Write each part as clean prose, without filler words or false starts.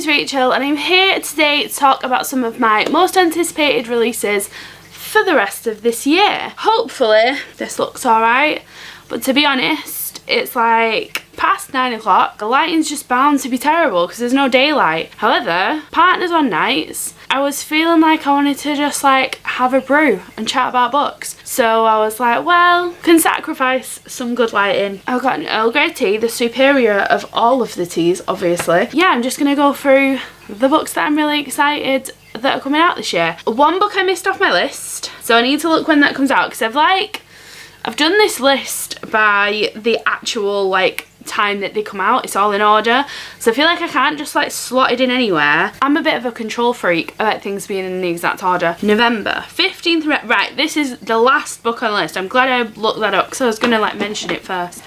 Rachel and I'm here today to talk about some of my most anticipated releases for the rest of this year. Hopefully this looks alright, but to be honest, it's like past 9 o'clock. The lighting's just bound to be terrible because there's no daylight. However, partners on nights, I was feeling like I wanted to just like have a brew and chat about books. So I was like, well, can sacrifice some good lighting. I've got an Earl Grey tea, the superior of all of the teas, obviously. Yeah, I'm just gonna go through the books that I'm really excited that are coming out this year. One book I missed off my list, so I need to look when that comes out because I've done this list by the actual like time that they come out. It's all in order, so I feel like I can't just like slot it in anywhere. I'm a bit of a control freak about things being in the exact order. November 15th, right, this is the last book on the list. I'm glad I looked that up because I was gonna like mention it first.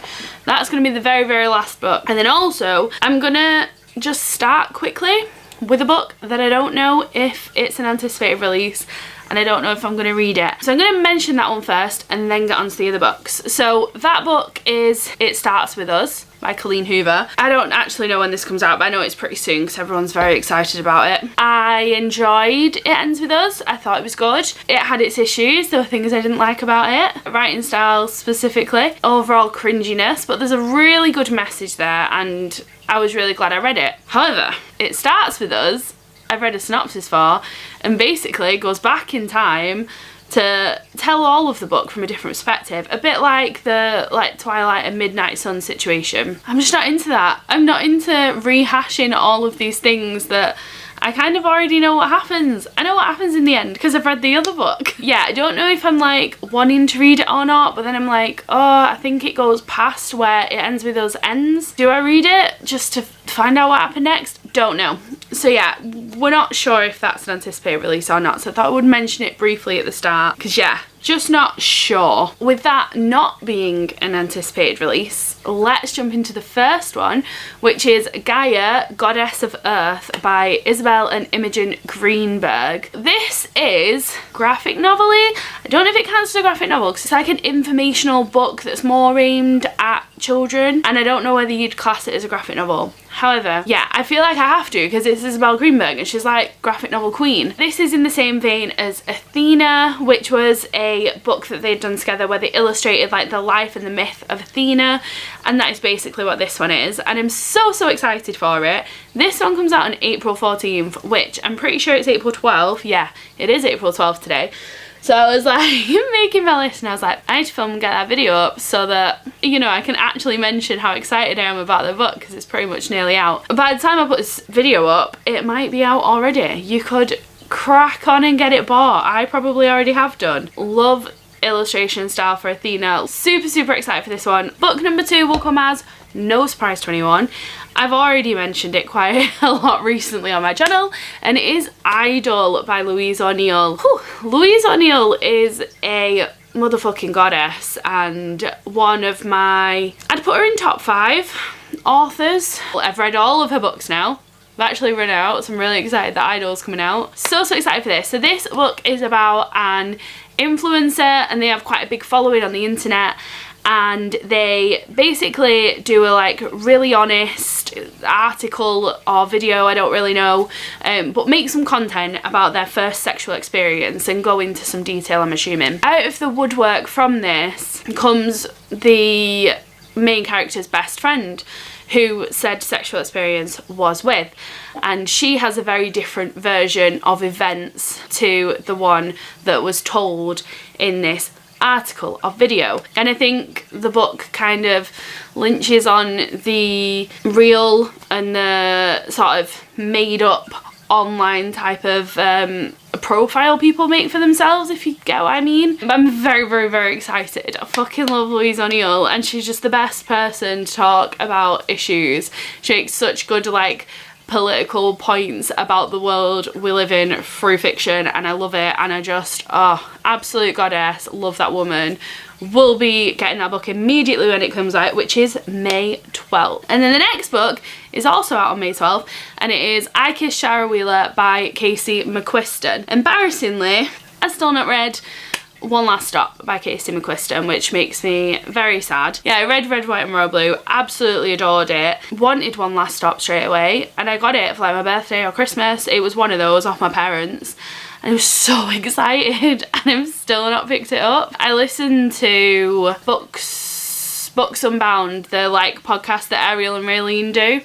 That's gonna be the very last book, and then also I'm gonna just start quickly with a book that I don't know if it's an anticipated release and I don't know if I'm going to read it. So I'm going to mention that one first and then get on to the other books. So that book is It Starts With Us by Colleen Hoover. I don't actually know when this comes out, but I know it's pretty soon because everyone's very excited about it. I enjoyed It Ends With Us. I thought it was good. It had its issues. There were things I didn't like about it. Writing style specifically. Overall cringiness, but there's a really good message there and I was really glad I read it. However, It Starts With Us, I've read a synopsis for, and basically goes back in time to tell all of the book from a different perspective. A bit like the Twilight and Midnight Sun situation. I'm just not into that. I'm not into rehashing all of these things that I kind of already know what happens. I know what happens in the end because I've read the other book. Yeah, I don't know if I'm like wanting to read it or not, but then I'm like, oh, I think it goes past where It Ends With Us ends. Do I read it just to find out what happened next? Don't know. So yeah, we're not sure if that's an anticipated release or not, so I thought I would mention it briefly at the start because yeah, just not sure. With that not being an anticipated release, let's jump into the first one, which is Gaia, Goddess of Earth by Isabel and Imogen Greenberg. This is graphic novel-y. I don't know if it counts as a graphic novel because it's like an informational book that's more aimed at children, and I don't know whether you'd class it as a graphic novel. However, yeah, I feel like I have to because it's Isabel Greenberg and she's like graphic novel queen. This is in the same vein as Athena, which was a book that they'd done together where they illustrated like the life and the myth of Athena, and that is basically what this one is, and I'm so excited for it. This one comes out on April 14th, which I'm pretty sure it's April 12th. Yeah, it is April 12th today. So I was like making my list and I was like, I need to film and get that video up so that, you know, I can actually mention how excited I am about the book because it's pretty much nearly out. By the time I put this video up, it might be out already. You could crack on and get it bought. I probably already have done. Love illustration style for Athena. Super excited for this one. Book number 2 will come as No Surprise 21. I've already mentioned it quite a lot recently on my channel, and it is Idol by Louise O'Neill. Louise O'Neill is a motherfucking goddess and one of my, I'd put her in top 5 authors. I've read all of her books now. I've actually run out, so I'm really excited that Idol's coming out. So excited for this. So this book is about an influencer and they have quite a big following on the internet, and they basically do a like really honest article or video, I don't really know, but make some content about their first sexual experience and go into some detail, I'm assuming. Out of the woodwork from this comes the main character's best friend, who said sexual experience was with, and she has a very different version of events to the one that was told in this article or video. And I think the book kind of lynches on the real and the sort of made up online type of profile people make for themselves, if you get what I mean. But I'm very excited. I fucking love Louise O'Neill and she's just the best person to talk about issues. She makes such good like political points about the world we live in through fiction, and I love it, and I just, oh, absolute goddess, love that woman. We'll be getting that book immediately when it comes out, which is May 12th. And then the next book is also out on May 12th, and it is I Kissed Shara Wheeler by Casey McQuiston. Embarrassingly, I've still not read One Last Stop by Casey McQuiston, which makes me very sad. Yeah, I read Red, White and Royal Blue, absolutely adored it, wanted One Last Stop straight away, and I got it for like my birthday or Christmas. It was one of those off my parents. I was so excited and I've still not picked it up. I listened to Books Unbound, the like podcast that Ariel and Raylene do,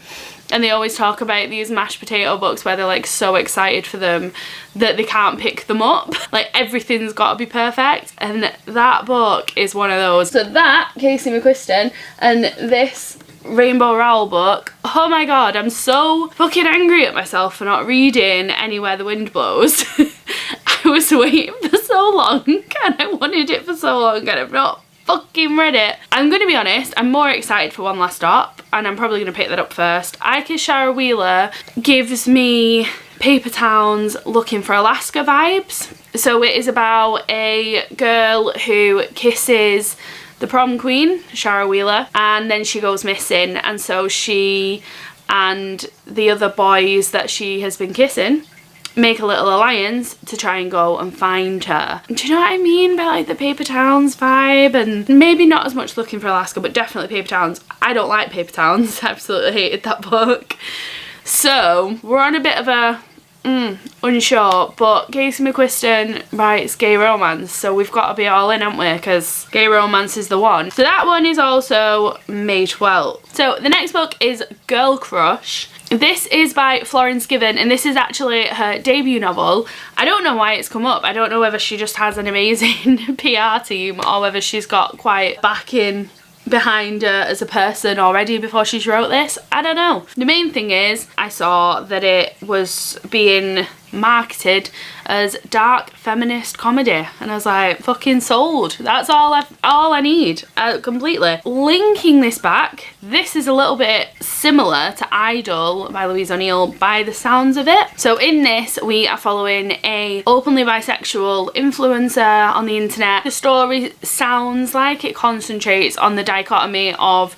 and they always talk about these mashed potato books where they're like so excited for them that they can't pick them up. Like everything's got to be perfect, and that book is one of those. So that, Casey McQuiston, and this Rainbow Rowell book, oh my god, I'm so fucking angry at myself for not reading Anywhere the Wind Blows. I was waiting for so long and I wanted it for so long and I've not fucking read it. I'm gonna be honest, I'm more excited for One Last Stop and I'm probably gonna pick that up first. Ike Shara Wheeler gives me Paper Towns Looking for Alaska vibes. So it is about a girl who kisses the prom queen, Shara Wheeler, and then she goes missing, and so she and the other boys that she has been kissing make a little alliance to try and go and find her. Do you know what I mean by like the Paper Towns vibe? And maybe not as much Looking for Alaska, but definitely Paper Towns. I don't like Paper Towns. I absolutely hated that book. So we're on a bit of a unsure, but Casey McQuiston writes gay romance, so we've got to be all in, haven't we? Because gay romance is the one. So that one is also May 12th. So the next book is Girl Crush. This is by Florence Given, and this is actually her debut novel. I don't know why it's come up. I don't know whether she just has an amazing PR team or whether she's got quite backing behind her as a person already before she wrote this. I don't know. The main thing is I saw that it was being marketed as dark feminist comedy and I was like, fucking sold. That's all I need, completely. Linking this back, this is a little bit similar to Idol by Louise O'Neill by the sounds of it. So in this we are following a openly bisexual influencer on the internet. The story sounds like it concentrates on the dichotomy of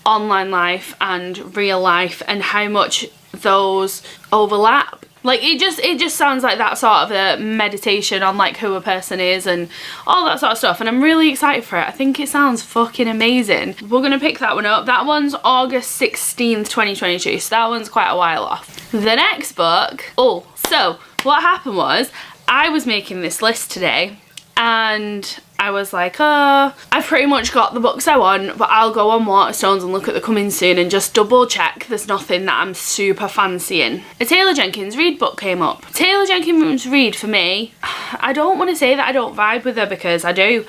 online life and real life and how much those overlap. Like it just sounds like that sort of a meditation on like who a person is and all that sort of stuff, and I'm really excited for it. I think it sounds fucking amazing. We're gonna pick that one up. That one's August 16th 2022, so that one's quite a while off. The next book, so what happened was I was making this list today and I was like, I've pretty much got the books I want, but I'll go on Waterstones and look at the coming soon and just double check there's nothing that I'm super fancying. A Taylor Jenkins Reid book came up. Taylor Jenkins Reid, for me, I don't want to say that I don't vibe with her because I do.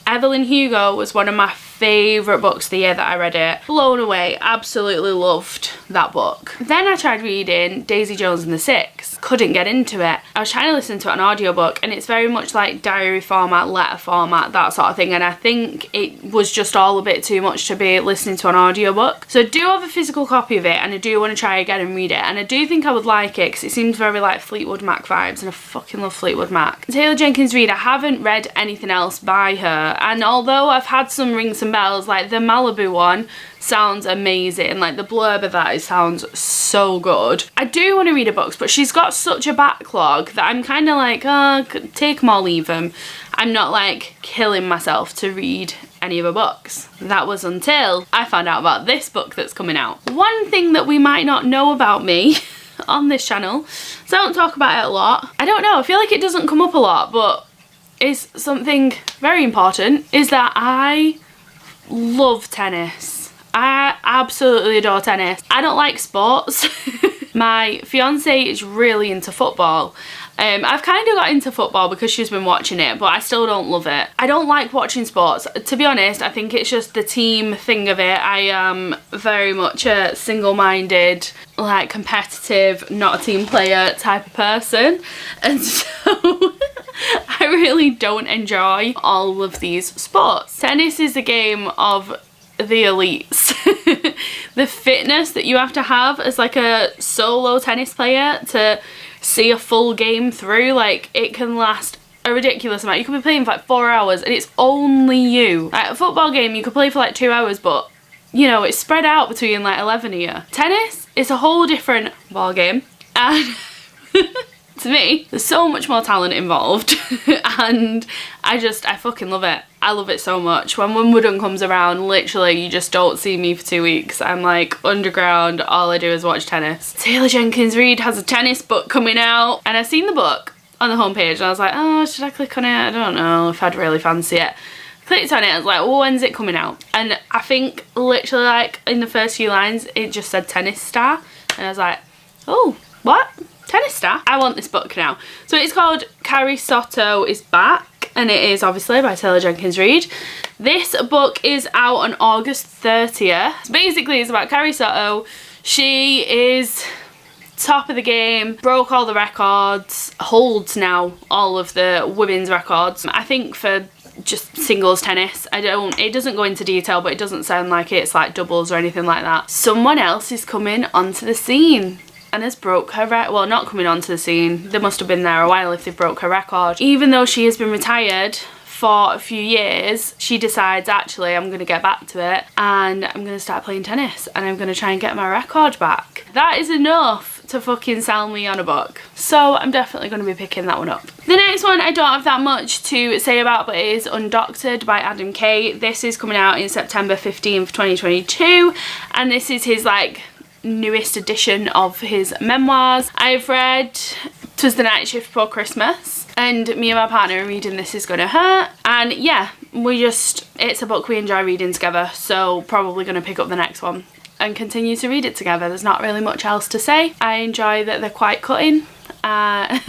Evelyn Hugo was one of my favourite books the year that I read it. Blown away, absolutely loved that book. Then I tried reading Daisy Jones and the Six. Couldn't get into it. I was trying to listen to an audiobook and it's very much like diary format, letter format, that sort of thing, and I think it was just all a bit too much to be listening to an audiobook. So I do have a physical copy of it and I do want to try again and read it, and I do think I would like it because it seems very like Fleetwood Mac vibes and I fucking love Fleetwood Mac. Taylor Jenkins Reid, I haven't read anything else by her, and although I've had some rings and bells, like the Malibu one sounds amazing, like the blurb of that sounds so good. I do want to read her books, but she's got such a backlog that I'm kind of like, take them or leave them. I'm not like killing myself to read any of her books. That was until I found out about this book that's coming out. One thing that we might not know about me on this channel, so I don't talk about it a lot. I don't know, I feel like it doesn't come up a lot, but is something very important, is that I love tennis. I absolutely adore tennis. I don't like sports. My fiance is really into football. I've kind of got into football because she's been watching it, but I still don't love it. I don't like watching sports. To be honest, I think it's just the team thing of it. I am very much a single-minded, like competitive, not a team player type of person. And so I really don't enjoy all of these sports. Tennis is a game of the elites. The fitness that you have to have as like a solo tennis player to see a full game through, like it can last a ridiculous amount. You could be playing for like 4 hours and it's only you. Like a football game you could play for like 2 hours, but you know, it's spread out between like 11 of you. Tennis is a whole different ball game, and to me, there's so much more talent involved and I fucking love it. I love it so much. When Wimbledon comes around, literally you just don't see me for 2 weeks. I'm like underground, all I do is watch tennis. Taylor Jenkins Reid has a tennis book coming out and I've seen the book on the homepage and I was like, oh, should I click on it? I don't know if I'd really fancy it. Clicked on it, I was like, well, when's it coming out? And I think literally like in the first few lines it just said tennis star and I was like, oh, what? Tennis star? I want this book now. So it's called Carrie Soto is Back and it is obviously by Taylor Jenkins Reid. This book is out on August 30th. So basically it's about Carrie Soto. She is top of the game, broke all the records, holds now all of the women's records. I think for just singles tennis. It doesn't go into detail, but it doesn't sound like it's like doubles or anything like that. Someone else is coming onto the scene and has broke her well, not coming onto the scene, they must have been there a while if they broke her record. Even though she has been retired for a few years, she decides actually I'm going to get back to it and I'm going to start playing tennis and I'm going to try and get my record back. That is enough to fucking sell me on a book. So I'm definitely going to be picking that one up. The next one I don't have that much to say about, but it is Undoctored by Adam Kay. This is coming out in September 15th, 2022 and this is his like newest edition of his memoirs. I've read 'Twas the Night Shift Before Christmas and me and my partner are reading This Is Gonna Hurt and yeah, it's a book we enjoy reading together, so probably going to pick up the next one and continue to read it together. There's not really much else to say. I enjoy that they're quite cutting. I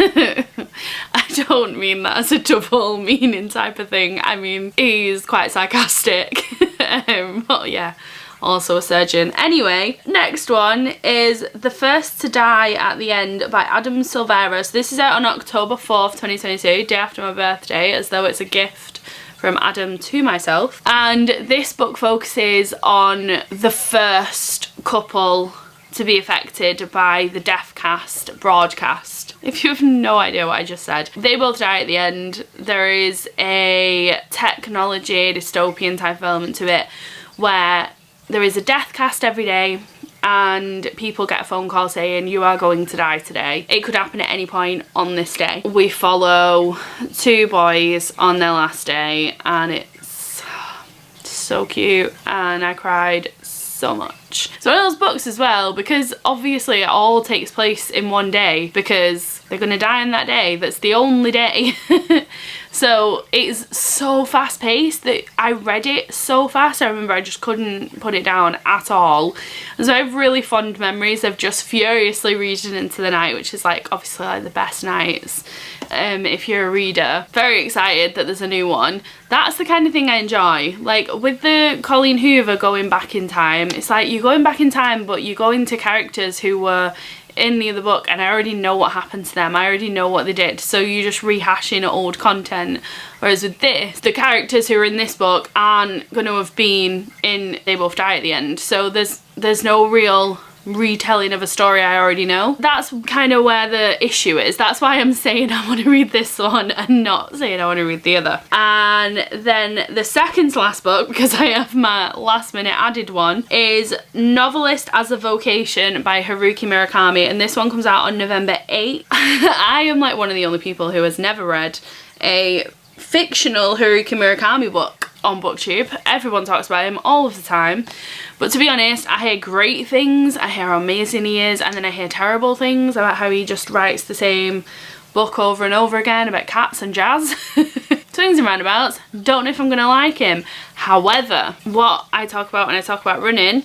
don't mean that as a double meaning type of thing. I mean, he's quite sarcastic. But yeah, also a surgeon. Anyway, next one is The First to Die at the End by Adam Silveras. This is out on October 4th, 2022, day after my birthday, as though it's a gift from Adam to myself. And this book focuses on the first couple to be affected by the Defunkt broadcast. If you have no idea what I just said, they both die at the end. There is a technology dystopian type of element to it where there is a death cast every day and people get a phone call saying you are going to die today. It could happen at any point on this day. We follow two boys on their last day and it's so cute and I cried so much. It's one of those books as well because obviously it all takes place in one day because they're gonna die on that day. That's the only day. So it's so fast paced that I read it so fast. I remember I just couldn't put it down at all. And so I have really fond memories of just furiously reading into the night, which is like obviously like the best nights if you're a reader. Very excited that there's a new one. That's the kind of thing I enjoy. Like with the Colleen Hoover going back in time, it's like you're going back in time but you go into characters who were in the other book and I already know what happened to them. I already know what they did, so you're just rehashing old content. Whereas with this, the characters who are in this book aren't going to have been in They Both Die at the End, so there's no real retelling of a story I already know. That's kind of where the issue is. That's why I'm saying I want to read this one and not saying I want to read the other. And then the second to last book, because I have my last minute added one, is Novelist as a Vocation by Haruki Murakami, and this one comes out on November 8th. I am like one of the only people who has never read a fictional Haruki Murakami book on BookTube. Everyone talks about him all of the time, but to be honest, I hear great things, I hear how amazing he is, and then I hear terrible things about how he just writes the same book over and over again about cats and jazz. Swings and roundabouts. Don't know if I'm gonna like him. However, what I talk about when I talk about running,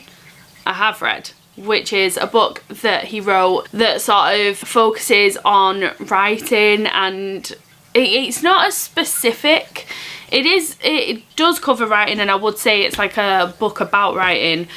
I have read, which is a book that he wrote that sort of focuses on writing, and it's not as specific. It does cover writing, and I would say it's like a book about writing,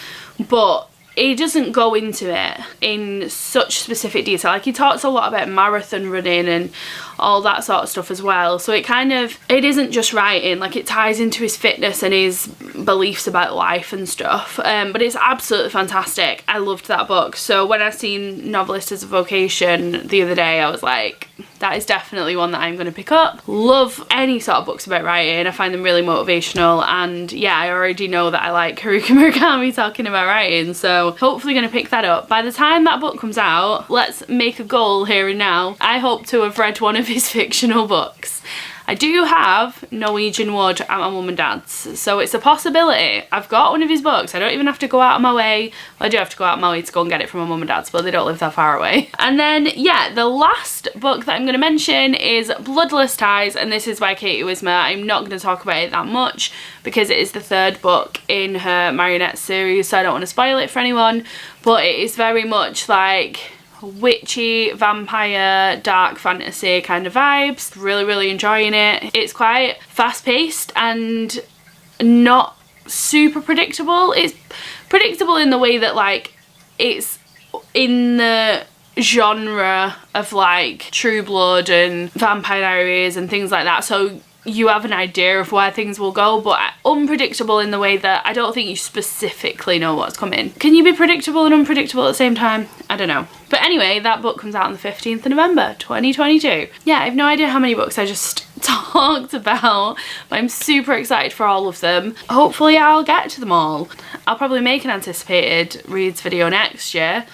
but he doesn't go into it in such specific detail. Like he talks a lot about marathon running and all that sort of stuff as well, so it isn't just writing, like it ties into his fitness and his beliefs about life and stuff, but it's absolutely fantastic. I loved that book. So when I seen Novelist as a Vocation the other day, I was like, that is definitely one that I'm going to pick up. Love any sort of books about writing. I find them really motivational, and yeah, I already know that I like Haruki Murakami talking about writing, so hopefully going to pick that up. By the time that book comes out, let's make a goal here and now. I hope to have read one of his fictional books. I do have Norwegian Wood at my mum and dad's, so it's a possibility. I've got one of his books. I don't even have to go out of my way. Well, I do have to go out of my way to go and get it from my mum and dad's, but they don't live that far away. And then, yeah, the last book that I'm going to mention is Bloodless Ties, and this is by Katie Wismer. I'm not going to talk about it that much because it is the 3rd book in her Marionette series, so I don't want to spoil it for anyone, but it is very much like witchy, vampire, dark fantasy kind of vibes. Really enjoying it. It's quite fast-paced and not super predictable. It's predictable in the way that like it's in the genre of like True Blood and Vampire Diaries and things like that, so you have an idea of where things will go, but unpredictable in the way that I don't think you specifically know what's coming. Can you be predictable and unpredictable at the same time? I don't know. But anyway, that book comes out on the 15th of November 2022. Yeah, I have no idea how many books I just talked about, but I'm super excited for all of them. Hopefully I'll get to them all. I'll probably make an anticipated reads video next year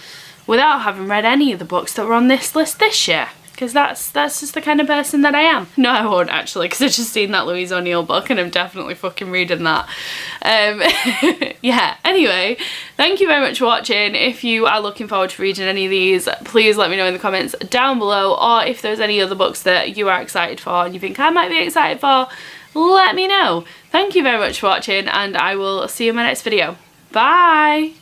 without having read any of the books that were on this list this year, because that's just the kind of person that I am. No, I won't actually, because I've just seen that Louise O'Neill book and I'm definitely fucking reading that. Yeah, anyway, thank you very much for watching. If you are looking forward to reading any of these, please let me know in the comments down below, or if there's any other books that you are excited for and you think I might be excited for, let me know. Thank you very much for watching, and I will see you in my next video. Bye!